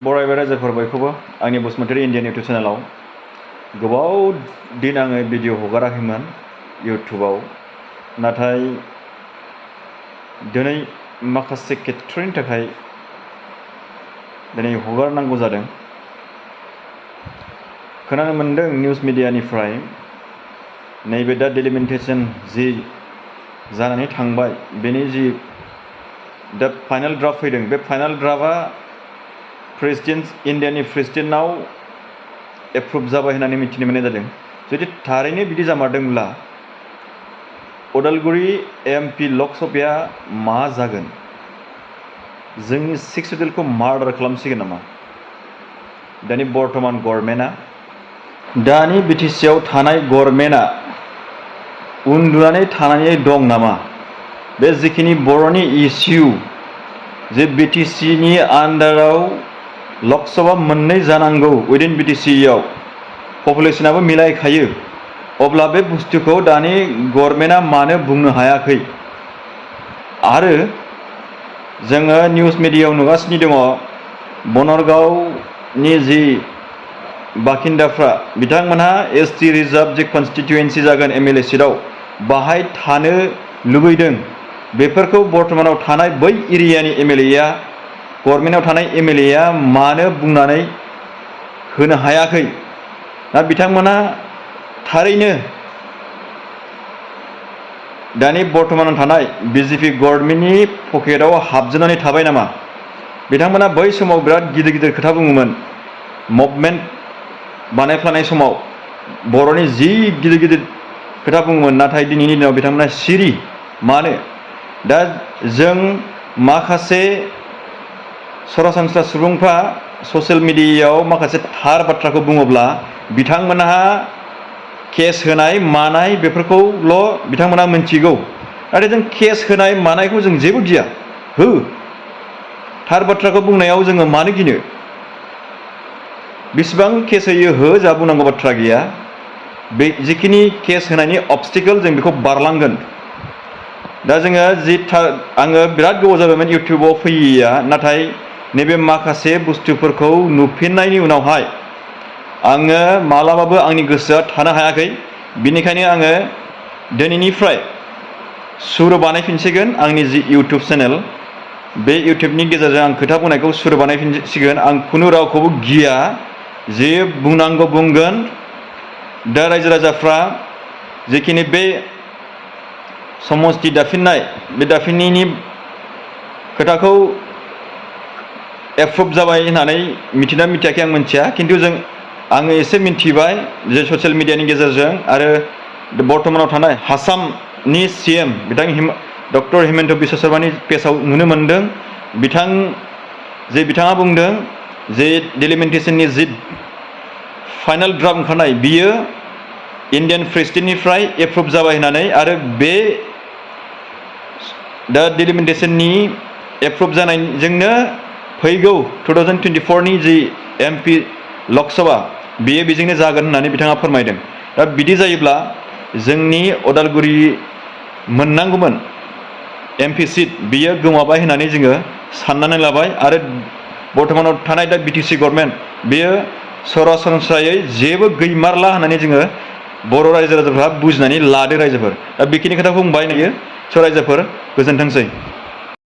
Boro Raijwpwr बयखौबो आंनि Basumatary Indian YouTube चेनेलाव गोबाव दिन आङो भिडिअ हगाराखैमोन इउटुबाव, नाथाय दिनै माखासे खेत्रनि थाखाय दिनै हगारनांगौ जादों। खोनानो मोन्दों निउज मिडियानिफ्राय नैबे दा डिलिमिटेसन जि जानानै थांबाय बेनि जि दा फाइनाल ड्राफ्ट फैदों, बे फाइनाल ड्राफ्टआ इन्डियानि प्रेसिडेन्टनाव एप्रुभ जाबाय होननानै मिथिनो मोननाय जादों। जुदि थारैनो बिदि जामारदोंब्ला उदालगुरि MP लकसभाया मा जागोन? जोंनि 6 सिडिउलखौ मार्डार खालामसिगोन नामा? दानि बर्तमान गभर्नमेन्टआ, दानि BTC आव थानाय गभर्नमेन्टआ उन्दुनानै थानानै दं नामा? बे जिखिनि बर'नि इस्यु जे BTC नि आन्डाराव लकसभा मोननै जानांगौ उइदिन BTC आव पपुलेसनाबो मिलायखायो, अब्ला बे बुस्थुखौ दानि गभर्नमेन्टआ मानो बुंनो हायाखै? आरो जोङो निउज मिडियायाव नुगासिनो दङ बनरगावनि जि बाखिन्दाफ्रा बिथांमोनहा ST रिजार्भ जे कनस्टिटुएन्सि जागोन MLA सिटआव बाहाय थानो लुबैदों। बेफोरखौ बर्तमानाव थानाय बै एरियानि MLA गभर्नमेन्टआव थानाय MLA मानो बुंनानै होनो हायाखै? ना बिथांमोना थारैनो दानि बर्तमानाव थानाय BJP गभर्नमेन्टनि पकेटाव हाबजोबनानै थाबाय नामा? बिथांमोना बै समाव बिराद गिदिर गिदिर खोथा बुङोमोन, मुभमेन्ट बानायफ्लानाय समाव बर'नि जि गिदिर गिदिर खोथा बुङोमोन, नाथाय दिनैनि दिनाव बिथांमोना सिरि। मानो? दा जों माखासे सरासनस्रा सुबुंफ्रा ससियेल मिडियायाव माखासे थार बाथ्राखौ बुङोब्ला बिथांमोनहा केस होनाय मानाय बेफोरखौल' बिथांमोना मिन्थिगौ, नाथाय जों केस होनाय मानायखौ जों जेबो गिया। हो, थार बाथ्राखौ बुंनायाव जोङो मानो गिनो? बेसेबां केस होयो हो, जा बुंनांगौ बाथ्रा गैया। बे जिखिनि केस होनायनि अबस्टिकल जों बेखौ बारलांगोन। दा जोङो आङो बिराद गोबाव जाबायमोन इउटुबाव फैयैया, नाथाय नैबे माखासे बुस्थुफोरखौ नुफिननायनि उनावहाय आङो मालाबाबो आंनि गोसोआ थानो हायाखै। बिनिखायनो आङो दिनैनिफ्राय सुरु बानायफिनसिगोन आंनि जि इउटुब चेनेल, बे इउटुबनि गेजेरजों आं खोथा बुंनायखौ सुरु बानायफिनसिगोन। आं खुनु रावखौबो गिया, जे बुंनांगौ बुंगोन। दा रायजो राजाफ्रा जिखिनि बे समस्ति दाफिननाय, बे दाफिननायनि खोथाखौ एप्रुभ जाबाय होननानै मिथिना मिथियाखै आं मिथिया, खिन्थु आङो एसे मिन्थिबाय जे ससियेल मिडियानि गेजेरजों आरो बर्तमानाव थानाय आसामनि CM डक्टर हिमन्त बिश्व शर्मानि पेजाव नुनो मोन्दों। बिथाङा बुंदों जे डिलिमिटेसननि जि फाइनाल ड्राफ्ट ओंखारनाय बियो इन्डियान प्रेसिडेन्टनिफ्राय एप्रुभ जाबाय होननानै, आरो बे दा डिलिमिटेसननि एप्रुभ जानायजोंनो फैगौ 2024 नि जि MP लकसभा बेयो बेजोंनो जागोन होननानै बिथाङा फोरमायदों। दा बिदि जायोब्ला जोंनि उदालगुरि मोननांगौमोन MP सिट बियो गोमाबाय होननानै जोङो साननानै लाबाय। आरो बर्तमानाव थानाय दा BTC गभर्नमेन्ट बेयो सरासनस्रायै जेबो गैमारला होननानै जोङो बर' रायजो राजाफ्रा बुजिनानै लादो रायजोफोर। दा बेखिनि खोथाखौ बुंबाय नुयो। रायजोफोर गोजोनथोंसै।